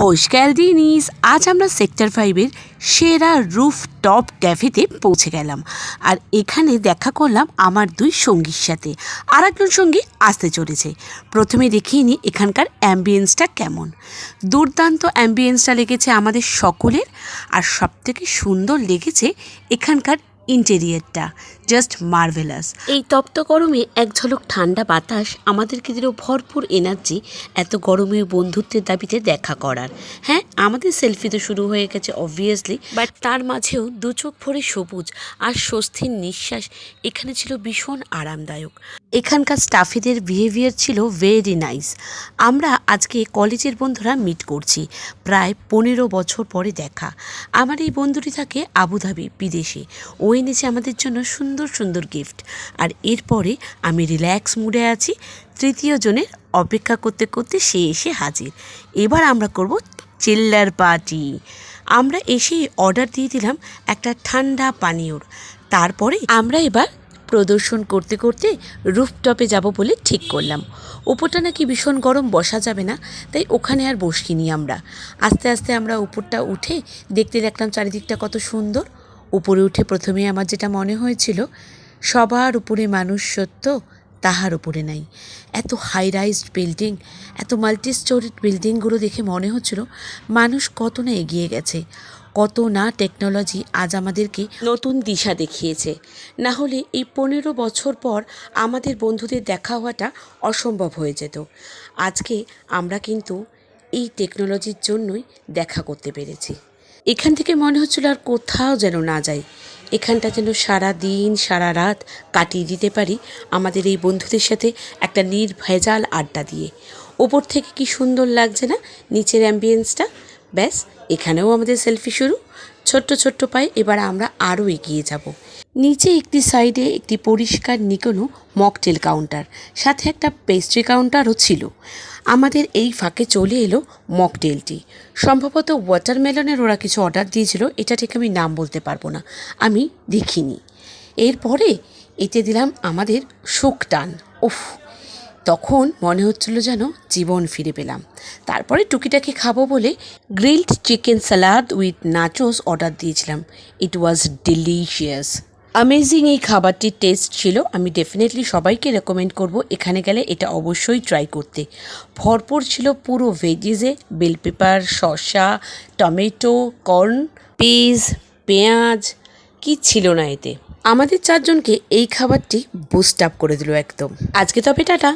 হোশক্যালদিনিস আজ আমরা সেক্টর 5-এর সেরা রুফটপ ক্যাফেতে পৌঁছে গেলাম। আর এখানে দেখা করলাম আমার দুই সঙ্গীর সাথে। আর একজন সঙ্গী আসতে চলেছে। প্রথমে দেখিয়ে নিই এখানকার অ্যাম্বিয়েন্সটা কেমন। দুর্দান্ত অ্যাম্বিয়েন্সটা লেগেছে আমাদের সকলের। আর সবথেকে সুন্দর লেগেছে এখানকার ইন্টেরিয়ারটা, জাস্ট মার্ভেলাস। এই তপ্ত গরমে এক ঝলক ঠান্ডা বাতাস আমাদেরকে দিল ভরপুর এনার্জি এত গরমে বন্ধুত্বের দাবিতে দেখা করার। হ্যাঁ, আমাদের সেলফি তো শুরু হয়ে গেছে অবভিয়াসলি, বাট তার মাঝেও দু চোখ ভরে সবুজ আর স্বস্তির নিঃশ্বাস এখানে ছিল ভীষণ আরামদায়ক। এখানকার স্টাফেদের বিহেভিয়ার ছিল ভেরি নাইস। আমরা আজকে কলেজের বন্ধুরা মিট করছি, প্রায় 15 বছর পরে দেখা। আমার এই বন্ধুটি থাকে আবুধাবি, বিদেশে। ও এনেছে আমাদের জন্য সুন্দর সুন্দর গিফট। আর এরপরে আমি রিল্যাক্স মুডে আছি। তৃতীয় জনের অপেক্ষা করতে করতে সে এসে হাজির। এবার আমরা করব চিল্লার পার্টি। আমরা এসে অর্ডার দিয়ে দিলাম একটা ঠান্ডা পানীয়র। তারপরে আমরা এবার প্রদর্শন করতে করতে রুফটপে যাব বলে ঠিক করলাম। উপরটা নাকি ভীষণ গরম, বসা যাবে না, তাই ওখানে আর বসিনি আমরা। আস্তে আস্তে আমরা উপরটা উঠে দেখতে দেখলাম চারিদিকটা কত সুন্দর। উপরে উঠে প্রথমে আমার যেটা মনে হয়েছিল, সবার উপরে মানুষ সত্য, তাহার উপরে নাই। এত হাই রাইজড বিল্ডিং, এত মাল্টি স্টোরিড বিল্ডিংগুলো দেখে মনে হচ্ছিল মানুষ কত না এগিয়ে গেছে, কত না টেকনোলজি আজ আমাদেরকে নতুন দিশা দেখিয়েছে। না হলে এই 15 বছর পর আমাদের বন্ধুদের দেখা হওয়াটা অসম্ভব হয়ে যেত। আজকে আমরা কিন্তু এই টেকনোলজির জন্যই দেখা করতে পেরেছি। এখান থেকে মনে হচ্ছিল আর কোথাও যেন না যাই, এখানটা যেন সারা দিন সারা রাত কাটিয়ে দিতে পারি আমাদের এই বন্ধুদের সাথে একটা নির্ভেজাল আড্ডা দিয়ে। ওপর থেকে কি সুন্দর লাগছে না নিচের অ্যাম্বিয়েন্সটা। ব্যাস, এখানেও আমাদের সেলফি শুরু। ছোট্ট ছোট্ট পায়ে এবার আমরা আরও এগিয়ে যাব। নিচে একটি সাইডে একটি পরিষ্কার নিকোনো মকটেল কাউন্টার, সাথে একটা পেস্ট্রি কাউন্টারও ছিল। আমাদের এই ফাঁকে চলে এলো মকটেলটি। সম্ভবত ওয়াটারমেলনের ওরা কিছু অর্ডার দিয়েছিল, এটা ঠিক আমি নাম বলতে পারবো না, আমি দেখিনি। এরপরে এতে দিলাম আমাদের শুকটান। উফ, তখন মনে হচ্ছিল যেন জীবন ফিরে পেলাম। তারপরে টুকিটাকি খাবো বলে grilled chicken salad with nachos order দিয়েছিলাম। ইট ওয়াজ ডিলিশিয়াস, অ্যামেজিং এই খাবারটির টেস্ট ছিল। আমি ডেফিনেটলি সবাইকে রেকমেন্ড করব এখানে গেলে এটা অবশ্যই ট্রাই করতে। ভরপুর ছিল পুরো ভেজিসে, বেল পেপার, শসা, টমেটো, কর্ন, পিস, পেঁয়াজ, কি ছিল না এতে। আমাদের চারজনকে এই খাবারটি বুস্ট আপ করে দিল একদম। আজকে তবে টাটা।